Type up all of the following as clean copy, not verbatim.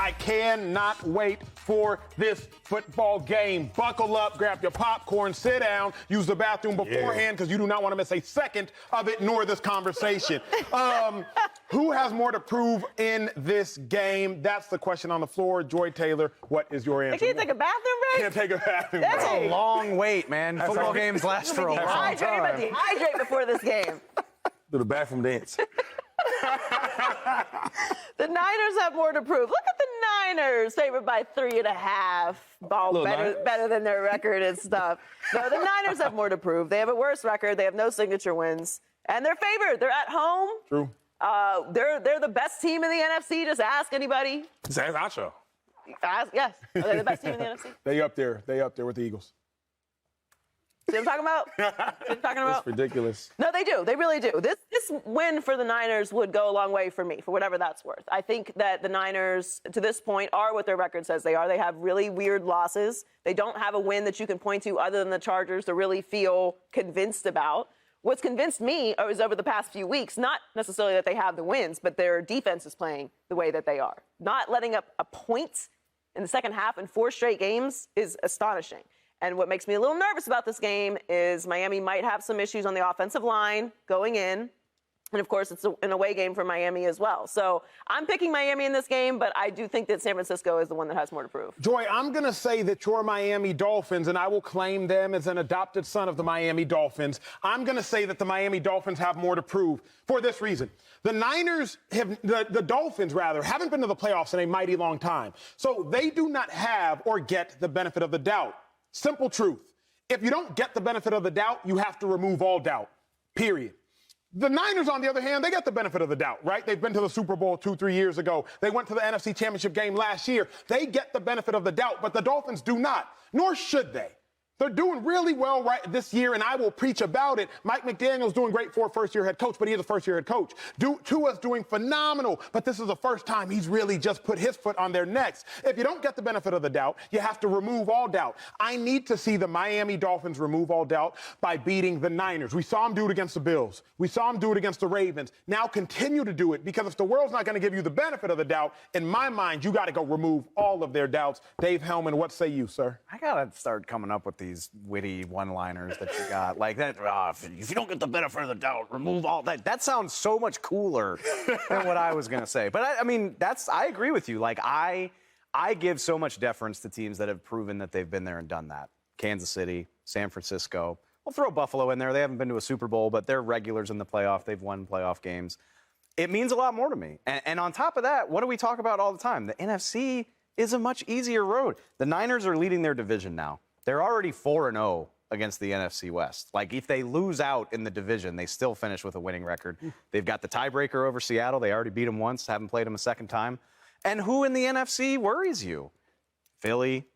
I cannot wait for this football game. Buckle up, grab your popcorn, sit down, use the bathroom beforehand because you do not want to miss a second of it nor this conversation. Who has more to prove in this game? That's the question on the floor. Joy Taylor, what is your answer? Can't take a bathroom break? Can't take a bathroom break. That's a long wait, man. Football games last for a long time. Dehydrate before this game. Do the bathroom dance. The Niners have more to prove. Look at the Niners, favored by 3.5. Ball better than their record and stuff. No, the Niners have more to prove. They have a worse record. They have no signature wins. And they're favored. They're at home. True. They're the best team in the NFC. Just ask anybody. Just ask Acho. Yes. Are they the best team in the NFC? They up there. They up there with the Eagles. See what I'm talking about? See what I'm talking about? It's ridiculous. No, they do. They really do. This win for the Niners would go a long way for me, for whatever that's worth. I think that the Niners, to this point, are what their record says they are. They have really weird losses. They don't have a win that you can point to other than the Chargers to really feel convinced about. What's convinced me is over the past few weeks, not necessarily that they have the wins, but their defense is playing the way that they are. Not letting up a point in the second half in 4 straight games is astonishing. And what makes me a little nervous about this game is Miami might have some issues on the offensive line going in. And, of course, it's an away game for Miami as well. So I'm picking Miami in this game, but I do think that San Francisco is the one that has more to prove. Joy, I'm going to say that you're Miami Dolphins, and I will claim them as an adopted son of the Miami Dolphins. I'm going to say that the Miami Dolphins have more to prove for this reason. The Niners the Dolphins, rather, haven't been to the playoffs in a mighty long time. So they do not have or get the benefit of the doubt. Simple truth. If you don't get the benefit of the doubt, you have to remove all doubt, period. The Niners, on the other hand, they got the benefit of the doubt, right? They've been to the Super Bowl 2-3 years ago. They went to the NFC Championship game last year. They get the benefit of the doubt, but the Dolphins do not, nor should they. They're doing really well right this year, and I will preach about it. Mike McDaniel's doing great for a first-year head coach, but he is a first-year head coach. Tua's doing phenomenal, but this is the first time he's really just put his foot on their necks. If you don't get the benefit of the doubt, you have to remove all doubt. I need to see the Miami Dolphins remove all doubt by beating the Niners. We saw them do it against the Bills. We saw them do it against the Ravens. Now continue to do it, because if the world's not going to give you the benefit of the doubt, in my mind, you got to go remove all of their doubts. Dave Helman, what say you, sir? I got to start coming up with these witty one-liners that you got. Like that, if you don't get the benefit of the doubt, remove all that. That sounds so much cooler than what I was going to say. But I mean, I agree with you. Like I give so much deference to teams that have proven that they've been there and done that. Kansas City, San Francisco. We'll throw Buffalo in there. They haven't been to a Super Bowl, but they're regulars in the playoff. They've won playoff games. It means a lot more to me. And on top of that, what do we talk about all the time? The NFC is a much easier road. The Niners are leading their division now. They're already 4-0 against the NFC West. Like, if they lose out in the division, they still finish with a winning record. They've got the tiebreaker over Seattle. They already beat them once, haven't played them a second time. And who in the NFC worries you? Philly,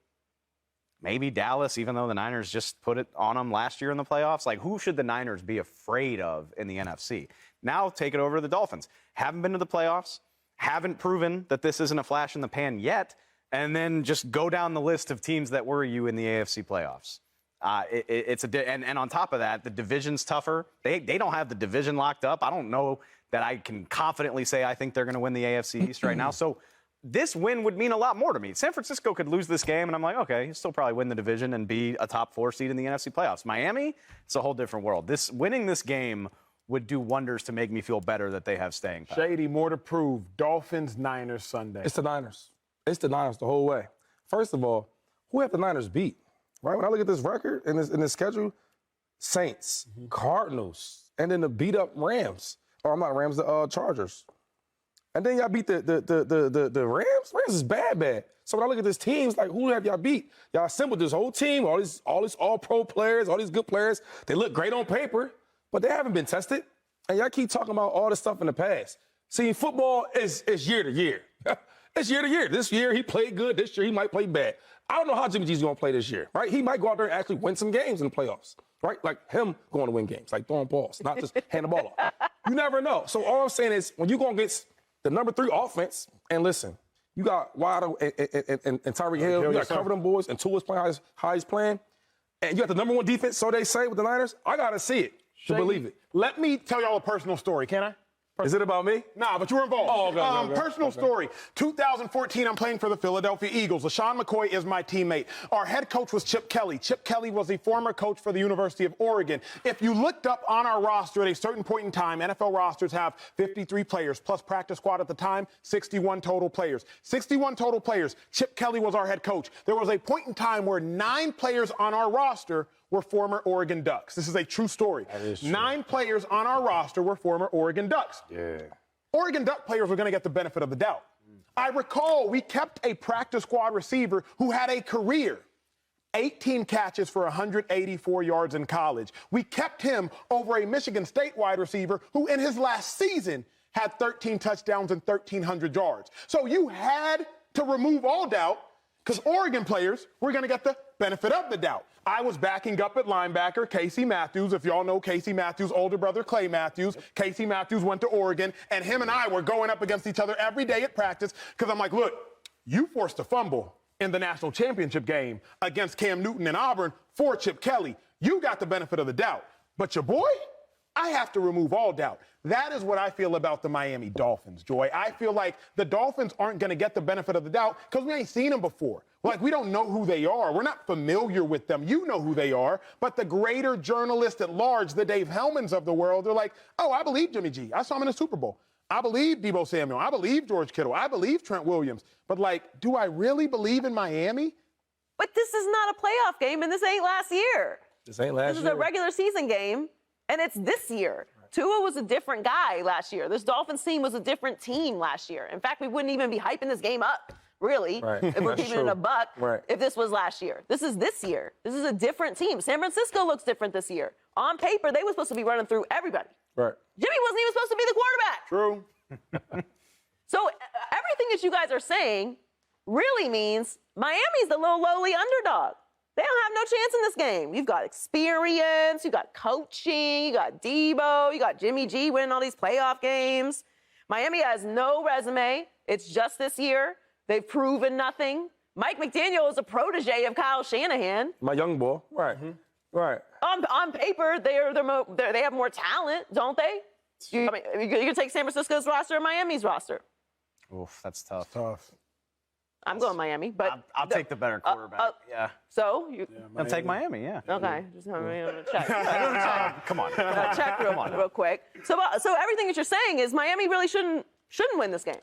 maybe Dallas, even though the Niners just put it on them last year in the playoffs. Like, who should the Niners be afraid of in the NFC? Now take it over to the Dolphins. Haven't been to the playoffs, haven't proven that this isn't a flash in the pan yet, and then just go down the list of teams that worry you in the AFC playoffs. And on top of that, the division's tougher. They don't have the division locked up. I don't know that I can confidently say I think they're going to win the AFC East right now. So this win would mean a lot more to me. San Francisco could lose this game, and I'm like, okay, he'll still probably win the division and be a top 4 seed in the NFC playoffs. Miami, it's a whole different world. Winning this game would do wonders to make me feel better that they have staying power. Shady, more to prove. Dolphins, Niners, Sunday. It's the Niners. It's the Niners the whole way. First of all, who have the Niners beat? Right? When I look at this record and this schedule, Saints, Cardinals, and then the beat-up Rams. Or I'm not Rams, the Chargers. And then y'all beat the Rams. Rams is bad. So when I look at this team, it's like, who have y'all beat? Y'all assembled this whole team, all these all-pro players, all these good players. They look great on paper, but they haven't been tested. And y'all keep talking about all this stuff in the past. See, football is year to year. It's year to year. This year he played good. This year he might play bad. I don't know how Jimmy G's going to play this year, right? He might go out there and actually win some games in the playoffs, right? Like him going to win games, like throwing balls, not just hand the ball off. You never know. So all I'm saying is when you're going against the number 3 offense, and listen, you got Waddle and Tyreek Hill, you got to cover them boys, and Tua's playing how he's playing, and you got the number 1 defense, so they say, with the Niners. I got to see it to believe it. Let me tell y'all a personal story, can I? Is it about me? Nah, but you were involved. Oh, okay, okay. Personal story. 2014, I'm playing for the Philadelphia Eagles. LeSean McCoy is my teammate. Our head coach was Chip Kelly. Chip Kelly was a former coach for the University of Oregon. If you looked up on our roster at a certain point in time, NFL rosters have 53 players, plus practice squad at the time, 61 total players. 61 total players. Chip Kelly was our head coach. There was a point in time where 9 players on our roster were former Oregon Ducks. This is a true story. That is true. 9 players on our roster were former Oregon Ducks. Yeah. Oregon Duck players were going to get the benefit of the doubt. I recall we kept a practice squad receiver who had a career, 18 catches for 184 yards in college. We kept him over a Michigan State wide receiver who in his last season had 13 touchdowns and 1,300 yards. So you had to remove all doubt because Oregon players were going to get the benefit of the doubt. I was backing up at linebacker Casey Matthews. If y'all know Casey Matthews' older brother, Clay Matthews. Casey Matthews went to Oregon, and him and I were going up against each other every day at practice because I'm like, look, you forced a fumble in the national championship game against Cam Newton and Auburn for Chip Kelly. You got the benefit of the doubt. But your boy, I have to remove all doubt. That is what I feel about the Miami Dolphins, Joy. I feel like the Dolphins aren't going to get the benefit of the doubt because we ain't seen them before. Like, we don't know who they are. We're not familiar with them. You know who they are. But the greater journalists at large, the Dave Helmans of the world, they're like, oh, I believe Jimmy G. I saw him in the Super Bowl. I believe Deebo Samuel. I believe George Kittle. I believe Trent Williams. But, like, do I really believe in Miami? But this is not a playoff game, and this ain't last year. This ain't last year. This is a regular season game, and it's this year. Tua was a different guy last year. This Dolphins team was a different team last year. In fact, we wouldn't even be hyping this game up, really, if we're keeping it a buck, if this was last year. This is this year. This is a different team. San Francisco looks different this year. On paper, they were supposed to be running through everybody. Right. Jimmy wasn't even supposed to be the quarterback. True. So everything that you guys are saying really means Miami's the little lowly underdog. They don't have no chance in this game. You've got experience, you got coaching, you got Deebo, you got Jimmy G winning all these playoff games. Miami has no resume. It's just this year. They've proven nothing. Mike McDaniel is a protege of Kyle Shanahan. My young boy. Right. Right. On paper, they have more talent, don't they? You can take San Francisco's roster or Miami's roster. Oof, that's tough. I'm going Miami, but I'll take the better quarterback. Yeah. So I'll take Miami. Yeah. Okay, just let me check. Come on. Check real quick. So everything that you're saying is Miami really shouldn't win this game.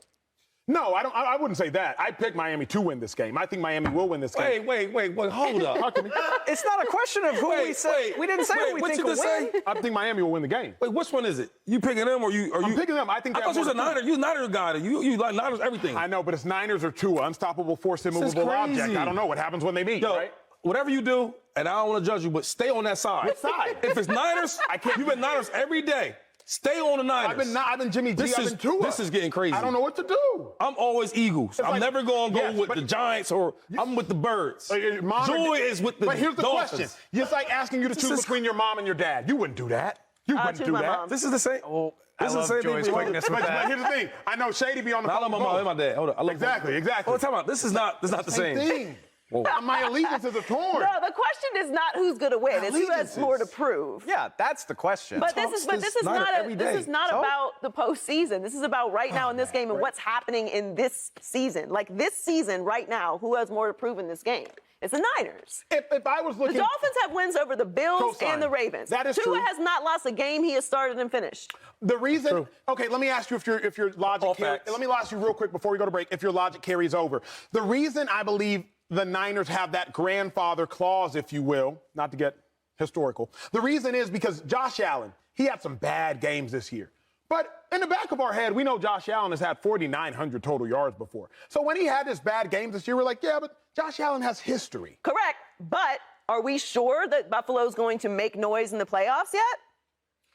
No, I wouldn't say that. I picked Miami to win this game. I think Miami will win this game. Wait, hold up. Talk to me. It's not a question of who we say. We didn't say who we what think you will just win. say? I think Miami will win the game. Wait, which one is it? You picking them or you? I'm picking them. I think I thought you was a Niner. You a Niner guy. You like Niners everything. I know, but it's Niners or Tua, unstoppable force, This is immovable object. crazy. I don't know what happens when they meet, Yo, right? whatever you do, and I don't want to judge you, but stay on that side. What side? If it's Niners, you've been Niners every day. Stay on the Niners. I've been Jimmy G. I've been Tua. This is getting crazy. I don't know what to do. I'm always Eagles. I'm like- never going to go Yes, with but- the Giants or I'm with the Birds. Mom Joy is with the But here's the Dolphins. question. It's like asking you to choose between your mom and your dad. You wouldn't do that. You wouldn't choose do my that. mom. This is the same. I This is love the same Joy's thing. quickness with But that. here's the thing. I know Shady be on the I phone. love my mom and my dad. Hold on. I love Exactly. Oh, time out. This is not the same. thing. Whoa. My allegiances are torn. No, the question is not who's going to win. It's who has more to prove. Yeah, that's the question. But this is Niner every day. about the postseason. This is about right now in this game and what's happening in this season. Like this season right now, who has more to prove in this game? It's the Niners. If I was The looking, Dolphins have wins over the Bills Co-sign. and the Ravens. That is Tua true. has not lost a game he has started and finished. the reason. Okay, let me ask you if your logic. All facts. Let me ask you real quick before we go to break. If your logic carries over, the reason I believe the Niners have that grandfather clause, if you will, not to get historical. The reason is because Josh Allen, he had some bad games this year. But in the back of our head, we know Josh Allen has had 4,900 total yards before. So when he had his bad games this year, we're like, yeah, but Josh Allen has history. Correct. But are we sure that Buffalo's going to make noise in the playoffs yet?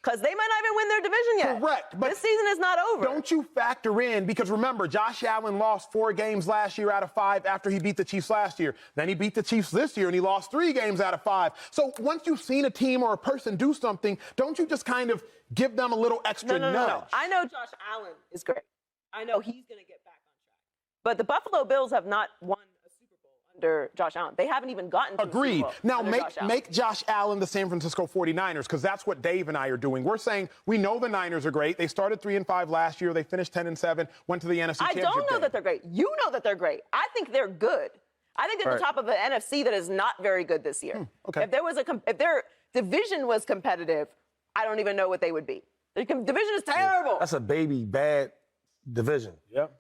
Because they might not even win their division yet. Correct, but this season is not over. Don't you factor in, because remember, Josh Allen lost 4 games last year out of 5 after he beat the Chiefs last year. Then he beat the Chiefs this year, and he lost 3 games out of 5. So once you've seen a team or a person do something, don't you just kind of give them a little extra nudge? No. I know Josh Allen is great. I know he's going to get back on track. But the Buffalo Bills have not won a Super Bowl under Josh Allen. They haven't even gotten to Agreed. the Super Bowl Now under Josh Allen. make Josh Allen the San Francisco 49ers, because that's what Dave and I are doing. We're saying we know the Niners are great. They started 3-5 last year. They finished 10-7, went to the NFC I Championship don't know game. that they're great. You know that they're great. I think they're good. I think they're at the top of the NFC that is not very good this year. Okay. If their division was competitive, I don't even know what they would be. Their division is terrible. That's a baby bad division. Yep.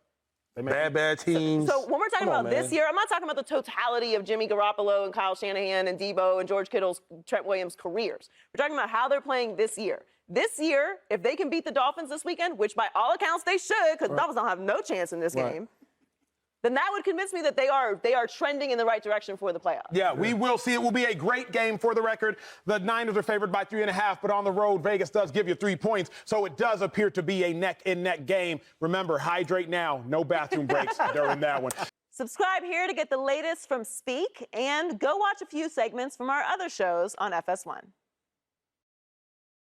Bad teams. So when we're talking Come on, about this man. year, I'm not talking about the totality of Jimmy Garoppolo and Kyle Shanahan and Debo and George Kittle's, Trent Williams' careers. We're talking about how they're playing this year. This year, if they can beat the Dolphins this weekend, which by all accounts they should, because the Dolphins don't have no chance in this game, then that would convince me that they are trending in the right direction for the playoffs. Yeah, we will see. It will be a great game. For the record, the Niners are favored by 3.5, but on the road, Vegas does give you 3 points, so it does appear to be a neck-and-neck game. Remember, hydrate now. No bathroom breaks during that one. Subscribe here to get the latest from Speak, and go watch a few segments from our other shows on FS1.